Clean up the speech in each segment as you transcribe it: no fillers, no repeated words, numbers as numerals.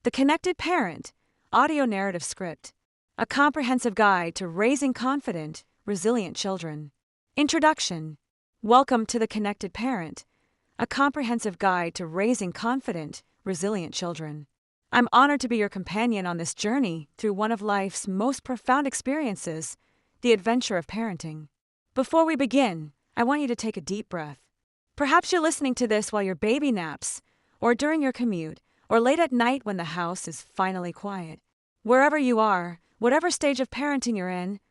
The Connected Parent, audio narrative script, a comprehensive guide to raising confident, resilient children. Introduction. Welcome to The Connected Parent, a comprehensive guide to raising confident, resilient children. I'm honored to be your companion on this journey through one of life's most profound experiences, the adventure of parenting. Before we begin, I want you to take a deep breath. Perhaps you're listening to this while your baby naps, or during your commute, or late at night when the house is finally quiet. Wherever you are, whatever stage of parenting you're in,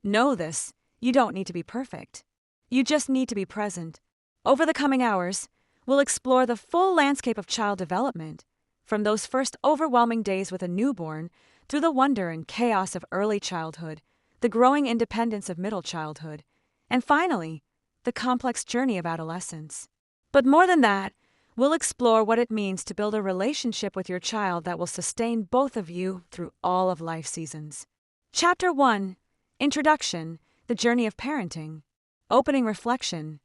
know this: you don't need to be perfect. You just need to be present. Over the coming hours, we'll explore the full landscape of child development, from those first overwhelming days with a newborn, through the wonder and chaos of early childhood, the growing independence of middle childhood, and finally, the complex journey of adolescence. But more than that, we'll explore what it means to build a relationship with your child that will sustain both of you through all of life seasons. Chapter 1. Introduction: The Journey of Parenting. Opening reflection.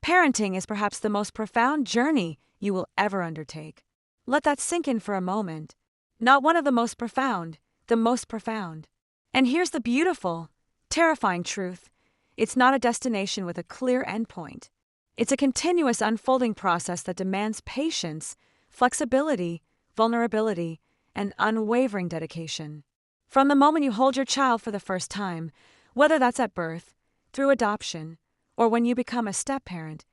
Parenting is perhaps the most profound journey you will ever undertake. Let that sink in for a moment. Not one of the most profound, the most profound. And here's the beautiful, terrifying truth: it's not a destination with a clear endpoint. It's a continuous unfolding process that demands patience, flexibility, vulnerability, and unwavering dedication. From the moment you hold your child for the first time, whether that's at birth, through adoption, or when you become a step-parent,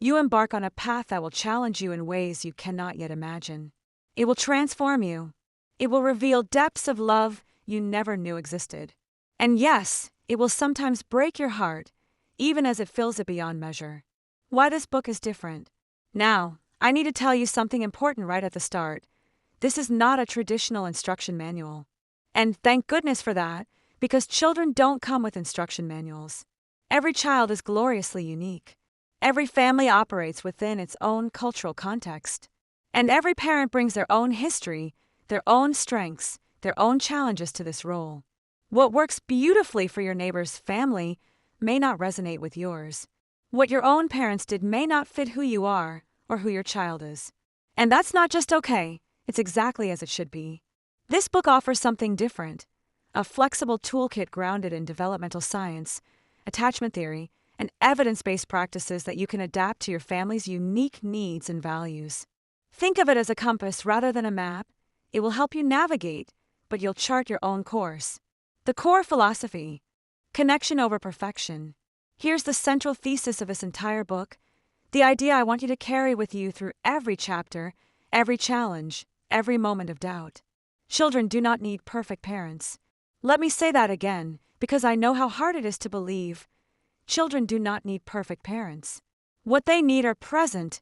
you embark on a path that will challenge you in ways you cannot yet imagine. It will transform you. It will reveal depths of love you never knew existed. And yes, it will sometimes break your heart, even as it fills it beyond measure. Why this book is different. Now, I need to tell you something important right at the start. This is not a traditional instruction manual. And thank goodness for that, because children don't come with instruction manuals. Every child is gloriously unique. Every family operates within its own cultural context. And every parent brings their own history, their own strengths, their own challenges to this role. What works beautifully for your neighbor's family may not resonate with yours. What your own parents did may not fit who you are or who your child is. And that's not just okay, it's exactly as it should be. This book offers something different: a flexible toolkit grounded in developmental science, attachment theory, and evidence-based practices that you can adapt to your family's unique needs and values. Think of it as a compass rather than a map. It will help you navigate, but you'll chart your own course. The core philosophy: connection over perfection. Here's the central thesis of this entire book, the idea I want you to carry with you through every chapter, every challenge, every moment of doubt. Children do not need perfect parents. Let me say that again, because I know how hard it is to believe. Children do not need perfect parents. What they need are present,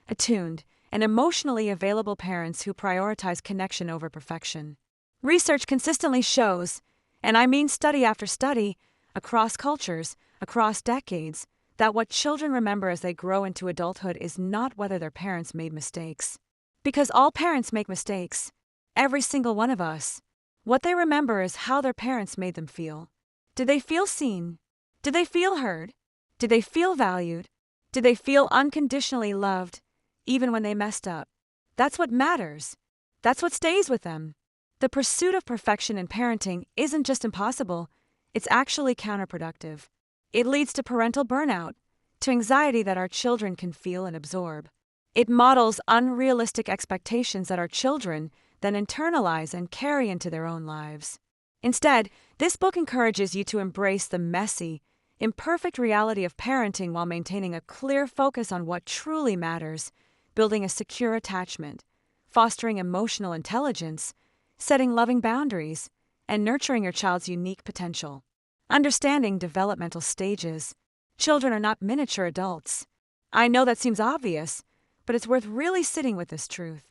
attuned, and emotionally available parents who prioritize connection over perfection. Research consistently shows, and I mean study after study, across cultures, across decades, that what children remember as they grow into adulthood is not whether their parents made mistakes. Because all parents make mistakes. Every single one of us. What they remember is how their parents made them feel. Did they feel seen? Did they feel heard? Did they feel valued? Did they feel unconditionally loved, even when they messed up? That's what matters. That's what stays with them. The pursuit of perfection in parenting isn't just impossible, it's actually counterproductive. It leads to parental burnout, to anxiety that our children can feel and absorb. It models unrealistic expectations that our children then internalize and carry into their own lives. Instead, this book encourages you to embrace the messy, imperfect reality of parenting while maintaining a clear focus on what truly matters, building a secure attachment, fostering emotional intelligence, setting loving boundaries, and nurturing your child's unique potential. Understanding developmental stages. Children are not miniature adults. I know that seems obvious, but it's worth really sitting with this truth.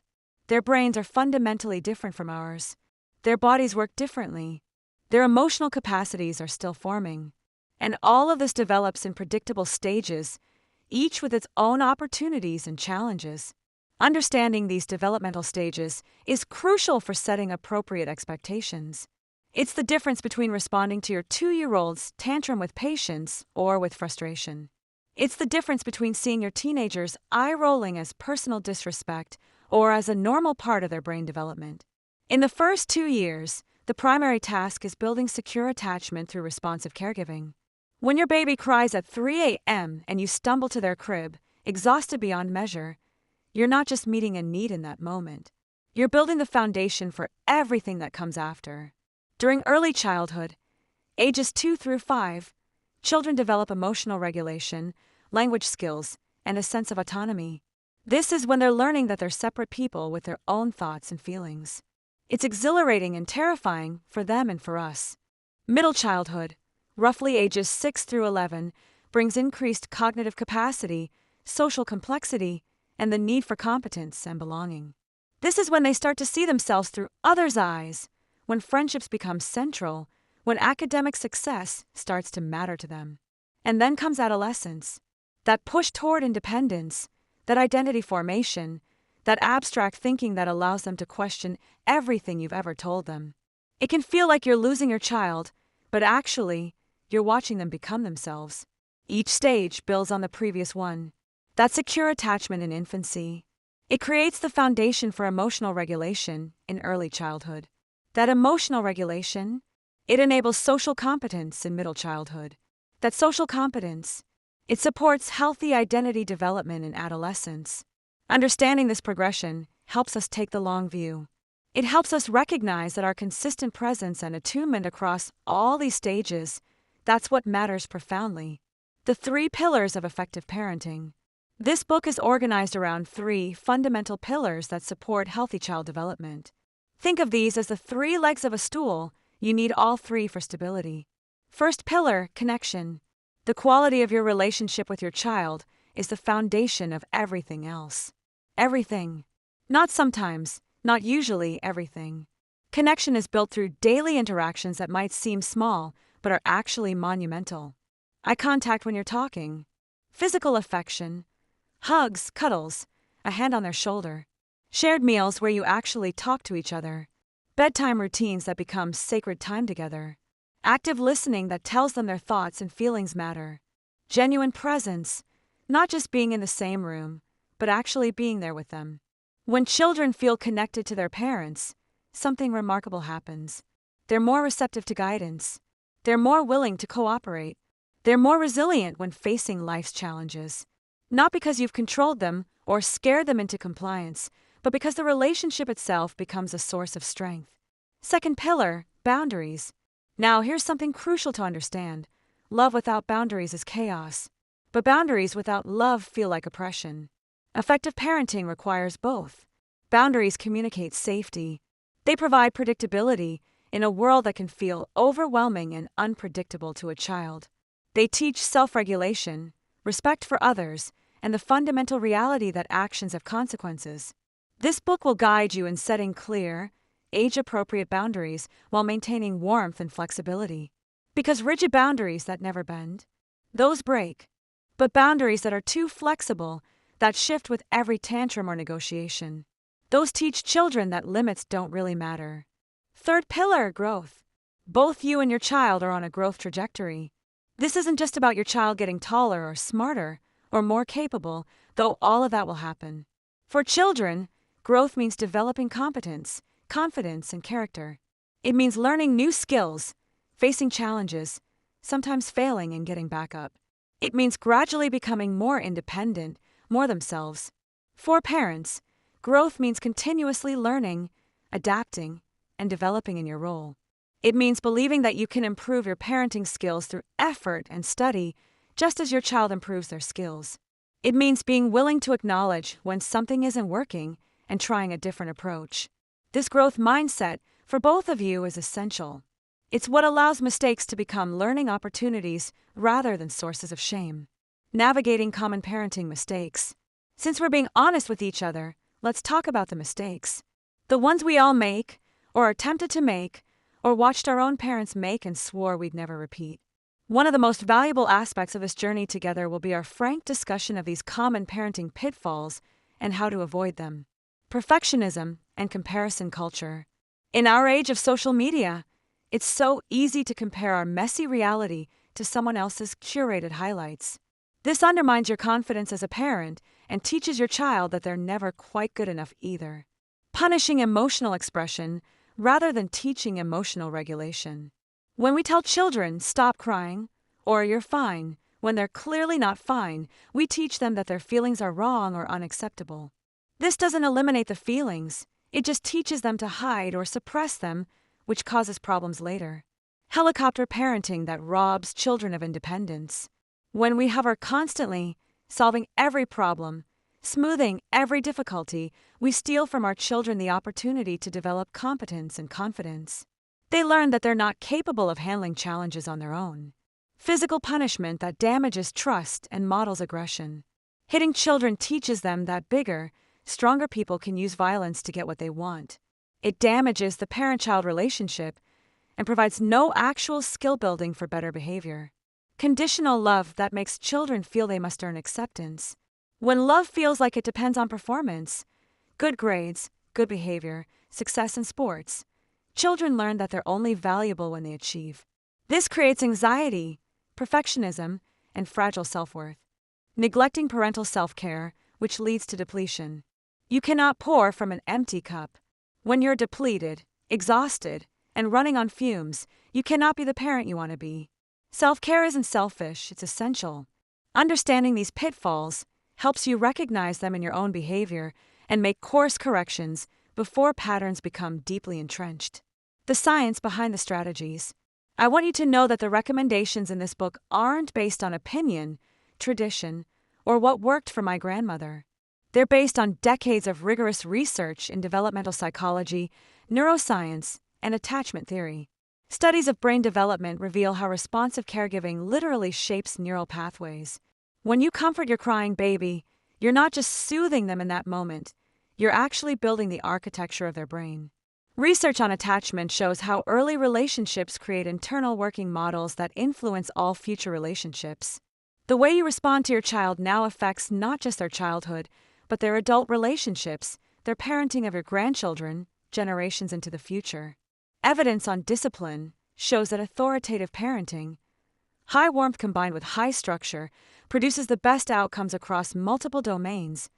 Their brains are fundamentally different from ours. Their bodies work differently. Their emotional capacities are still forming. And all of this develops in predictable stages, each with its own opportunities and challenges. Understanding these developmental stages is crucial for setting appropriate expectations. It's the difference between responding to your 2-year-old's tantrum with patience or with frustration. It's the difference between seeing your teenager's eye rolling as personal disrespect or as a normal part of their brain development. In the first 2 years, the primary task is building secure attachment through responsive caregiving. When your baby cries at 3 a.m. and you stumble to their crib, exhausted beyond measure, you're not just meeting a need in that moment. You're building the foundation for everything that comes after. During early childhood, ages 2 through 5, children develop emotional regulation, language skills, and a sense of autonomy. This is when they're learning that they're separate people with their own thoughts and feelings. It's exhilarating and terrifying for them and for us. Middle childhood, roughly ages 6 through 11, brings increased cognitive capacity, social complexity, and the need for competence and belonging. This is when they start to see themselves through others' eyes, when friendships become central, when academic success starts to matter to them. And then comes adolescence, that push toward independence, that identity formation, that abstract thinking that allows them to question everything you've ever told them. It can feel like you're losing your child, but actually, you're watching them become themselves. Each stage builds on the previous one. That secure attachment in infancy. It creates the foundation for emotional regulation in early childhood. That emotional regulation, it enables social competence in middle childhood. That social competence, it supports healthy identity development in adolescence. Understanding this progression helps us take the long view. It helps us recognize that our consistent presence and attunement across all these stages, that's what matters profoundly. The 3 pillars of effective parenting. This book is organized around 3 fundamental pillars that support healthy child development. Think of these as the 3 legs of a stool. You need all 3 for stability. First pillar, connection. The quality of your relationship with your child is the foundation of everything else. Everything. Not sometimes, not usually everything. Connection is built through daily interactions that might seem small, but are actually monumental. Eye contact when you're talking. Physical affection. Hugs, cuddles, a hand on their shoulder. Shared meals where you actually talk to each other. Bedtime routines that become sacred time together. Active listening that tells them their thoughts and feelings matter. Genuine presence, not just being in the same room, but actually being there with them. When children feel connected to their parents, something remarkable happens. They're more receptive to guidance. They're more willing to cooperate. They're more resilient when facing life's challenges. Not because you've controlled them or scared them into compliance, but because the relationship itself becomes a source of strength. Second pillar, boundaries. Now, here's something crucial to understand. Love without boundaries is chaos, but boundaries without love feel like oppression. Effective parenting requires both. Boundaries communicate safety. They provide predictability in a world that can feel overwhelming and unpredictable to a child. They teach self-regulation, respect for others, and the fundamental reality that actions have consequences. This book will guide you in setting clear, age-appropriate boundaries while maintaining warmth and flexibility. Because rigid boundaries that never bend, those break. But boundaries that are too flexible, that shift with every tantrum or negotiation, those teach children that limits don't really matter. Third pillar, growth. Both you and your child are on a growth trajectory. This isn't just about your child getting taller or smarter or more capable, though all of that will happen. For children, growth means developing competence, confidence, and character. It means learning new skills, facing challenges, sometimes failing and getting back up. It means gradually becoming more independent, more themselves. For parents, growth means continuously learning, adapting, and developing in your role. It means believing that you can improve your parenting skills through effort and study, just as your child improves their skills. It means being willing to acknowledge when something isn't working and trying a different approach. This growth mindset for both of you is essential. It's what allows mistakes to become learning opportunities rather than sources of shame. Navigating common parenting mistakes. Since we're being honest with each other, let's talk about the mistakes. The ones we all make, or are tempted to make, or watched our own parents make and swore we'd never repeat. One of the most valuable aspects of this journey together will be our frank discussion of these common parenting pitfalls and how to avoid them. Perfectionism and comparison culture. In our age of social media, it's so easy to compare our messy reality to someone else's curated highlights. This undermines your confidence as a parent and teaches your child that they're never quite good enough either. punishing emotional expression rather than teaching emotional regulation. When we tell children, stop crying, or you're fine, when they're clearly not fine, we teach them that their feelings are wrong or unacceptable. This doesn't eliminate the feelings, it just teaches them to hide or suppress them, which causes problems later. Helicopter parenting that robs children of independence. When we hover constantly, solving every problem, smoothing every difficulty, we steal from our children the opportunity to develop competence and confidence. They learn that they're not capable of handling challenges on their own. Physical punishment that damages trust and models aggression. Hitting children teaches them that bigger, stronger people can use violence to get what they want. It damages the parent-child relationship and provides no actual skill building for better behavior. Conditional love that makes children feel they must earn acceptance. When love feels like it depends on performance, good grades, good behavior, success in sports, children learn that they're only valuable when they achieve. This creates anxiety, perfectionism, and fragile self-worth. Neglecting parental self-care, which leads to depletion. You cannot pour from an empty cup. When you're depleted, exhausted, and running on fumes, you cannot be the parent you want to be. Self-care isn't selfish, it's essential. Understanding these pitfalls helps you recognize them in your own behavior and make course corrections before patterns become deeply entrenched. The science behind the strategies. I want you to know that the recommendations in this book aren't based on opinion, tradition, or what worked for my grandmother. They're based on decades of rigorous research in developmental psychology, neuroscience, and attachment theory. Studies of brain development reveal how responsive caregiving literally shapes neural pathways. When you comfort your crying baby, you're not just soothing them in that moment, you're actually building the architecture of their brain. Research on attachment shows how early relationships create internal working models that influence all future relationships. The way you respond to your child now affects not just their childhood, but their adult relationships, their parenting of your grandchildren, generations into the future. Evidence on discipline shows that authoritative parenting, high warmth combined with high structure, produces the best outcomes across multiple domains: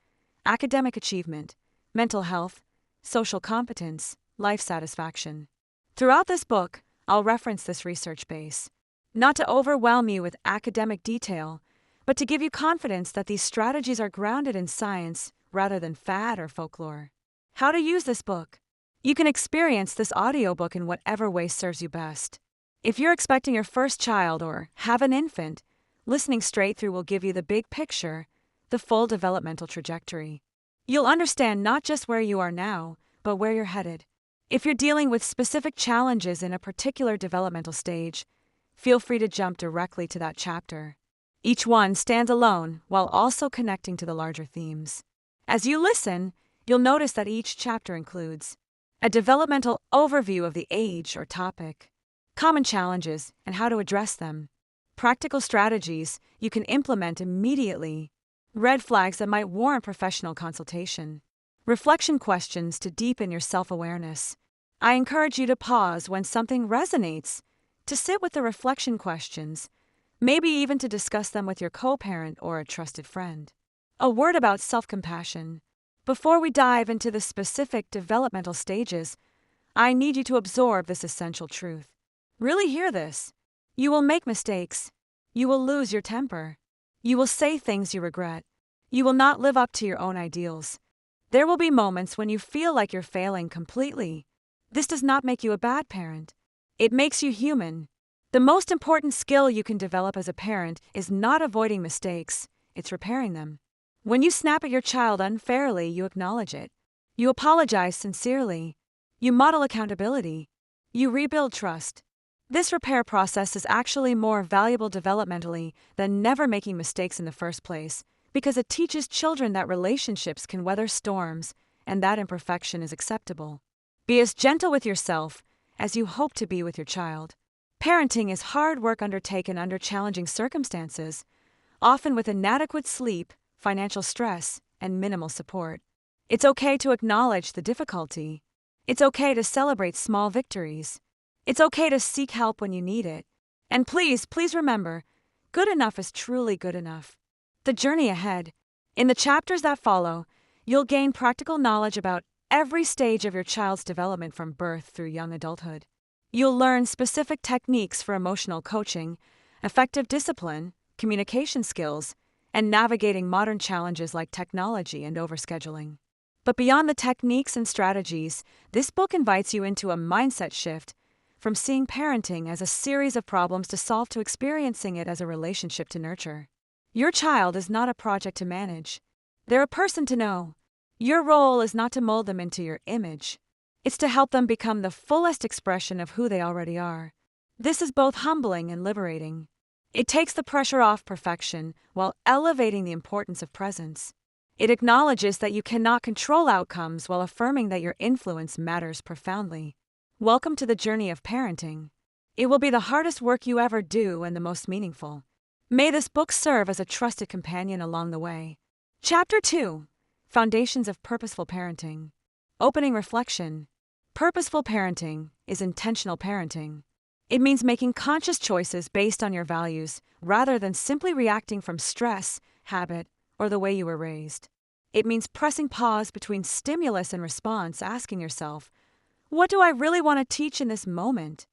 academic achievement, mental health, social competence, life satisfaction. Throughout this book, I'll reference this research base, not to overwhelm you with academic detail, but to give you confidence that these strategies are grounded in science rather than fad or folklore. How to use this book. You can experience this audiobook in whatever way serves you best. If you're expecting your first child or have an infant, listening straight through will give you the big picture, the full developmental trajectory. You'll understand not just where you are now, but where you're headed. If you're dealing with specific challenges in a particular developmental stage, feel free to jump directly to that chapter. Each one stands alone while also connecting to the larger themes. As you listen, you'll notice that each chapter includes a developmental overview of the age or topic, common challenges and how to address them, practical strategies you can implement immediately, red flags that might warrant professional consultation, reflection questions to deepen your self-awareness. I encourage you to pause when something resonates, to sit with the reflection questions, maybe even to discuss them with your co-parent or a trusted friend. A word about self-compassion. Before we dive into the specific developmental stages, I need you to absorb this essential truth. Really hear this. You will make mistakes. You will lose your temper. You will say things you regret. You will not live up to your own ideals. There will be moments when you feel like you're failing completely. This does not make you a bad parent. It makes you human. The most important skill you can develop as a parent is not avoiding mistakes, it's repairing them. When you snap at your child unfairly, you acknowledge it. You apologize sincerely. You model accountability. You rebuild trust. This repair process is actually more valuable developmentally than never making mistakes in the first place, because it teaches children that relationships can weather storms and that imperfection is acceptable. Be as gentle with yourself as you hope to be with your child. Parenting is hard work undertaken under challenging circumstances, often with inadequate sleep, financial stress, and minimal support. It's okay to acknowledge the difficulty. It's okay to celebrate small victories. It's okay to seek help when you need it. And please remember, good enough is truly good enough. The journey ahead. In the chapters that follow, you'll gain practical knowledge about every stage of your child's development from birth through young adulthood. You'll learn specific techniques for emotional coaching, effective discipline, communication skills, and navigating modern challenges like technology and overscheduling. But beyond the techniques and strategies, this book invites you into a mindset shift from seeing parenting as a series of problems to solve to experiencing it as a relationship to nurture. Your child is not a project to manage. They're a person to know. Your role is not to mold them into your image. It's to help them become the fullest expression of who they already are. This is both humbling and liberating. It takes the pressure off perfection while elevating the importance of presence. It acknowledges that you cannot control outcomes while affirming that your influence matters profoundly. Welcome to the journey of parenting. It will be the hardest work you ever do and the most meaningful. May this book serve as a trusted companion along the way. Chapter 2: Foundations of Purposeful Parenting. Opening reflection. Purposeful parenting is intentional parenting. It means making conscious choices based on your values rather than simply reacting from stress, habit, or the way you were raised. It means pressing pause between stimulus and response, asking yourself, what do I really want to teach in this moment?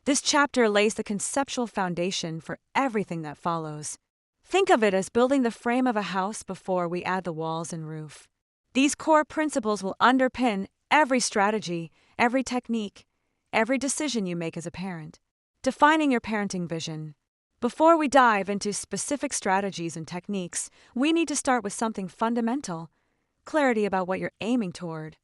This chapter lays the conceptual foundation for everything that follows. Think of it as building the frame of a house before we add the walls and roof. These core principles will underpin every strategy, every technique, every decision you make as a parent. Defining your parenting vision. Before we dive into specific strategies and techniques, we need to start with something fundamental: clarity about what you're aiming toward.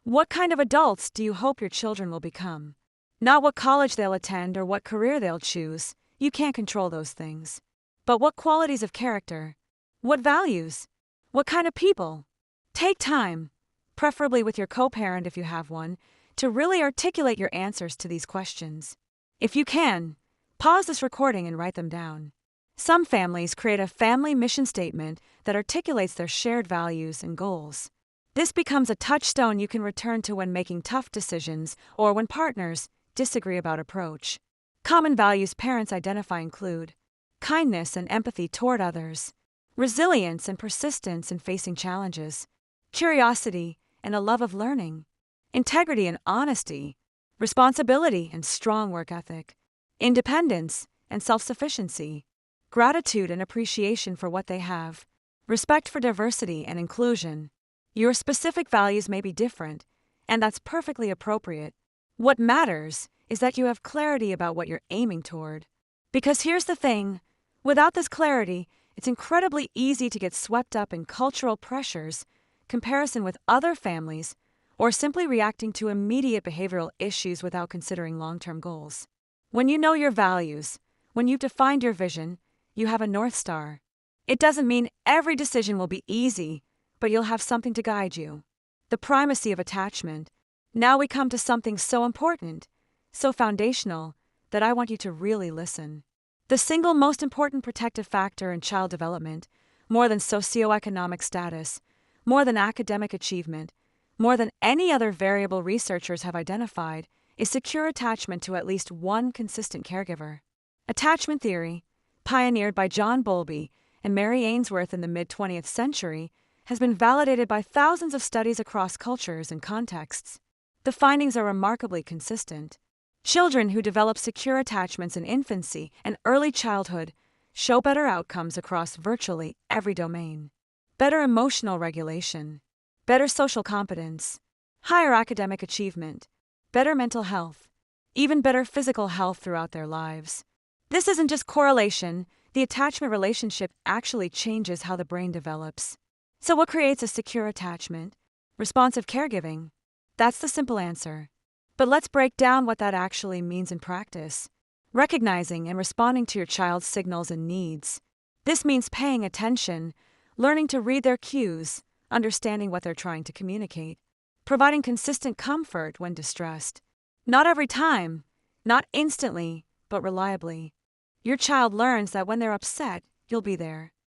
What kind of adults do you hope your children will become? Not what college they'll attend or what career they'll choose. You can't control those things. But what qualities of character? What values? What kind of people? Take time, preferably with your co-parent if you have one, to really articulate your answers to these questions. If you can, pause this recording and write them down. Some families create a family mission statement that articulates their shared values and goals. This becomes a touchstone you can return to when making tough decisions or when partners disagree about approach. Common values parents identify include kindness and empathy toward others, resilience and persistence in facing challenges, curiosity and a love of learning, integrity and honesty, responsibility and strong work ethic, independence and self-sufficiency, gratitude and appreciation for what they have, respect for diversity and inclusion. Your specific values may be different, and that's perfectly appropriate. What matters is that you have clarity about what you're aiming toward. Because here's the thing, without this clarity, it's incredibly easy to get swept up in cultural pressures, comparison with other families, or simply reacting to immediate behavioral issues without considering long-term goals. When you know your values, when you've defined your vision, you have a North Star. It doesn't mean every decision will be easy, but you'll have something to guide you. The primacy of attachment. Now we come to something so important, so foundational, that I want you to really listen. The single most important protective factor in child development, more than socioeconomic status, more than academic achievement, more than any other variable researchers have identified, is secure attachment to at least one consistent caregiver. Attachment theory, pioneered by John Bowlby and Mary Ainsworth in the mid-20th century, has been validated by thousands of studies across cultures and contexts. The findings are remarkably consistent. Children who develop secure attachments in infancy and early childhood show better outcomes across virtually every domain. Better emotional regulation, better social competence, higher academic achievement, better mental health, even better physical health throughout their lives. This isn't just correlation, the attachment relationship actually changes how the brain develops. So what creates a secure attachment? Responsive caregiving. That's the simple answer. But let's break down what that actually means in practice. Recognizing and responding to your child's signals and needs. This means paying attention, learning to read their cues, understanding what they're trying to communicate, providing consistent comfort when distressed. Not every time, not instantly, but reliably. Your child learns that when they're upset, you'll be there.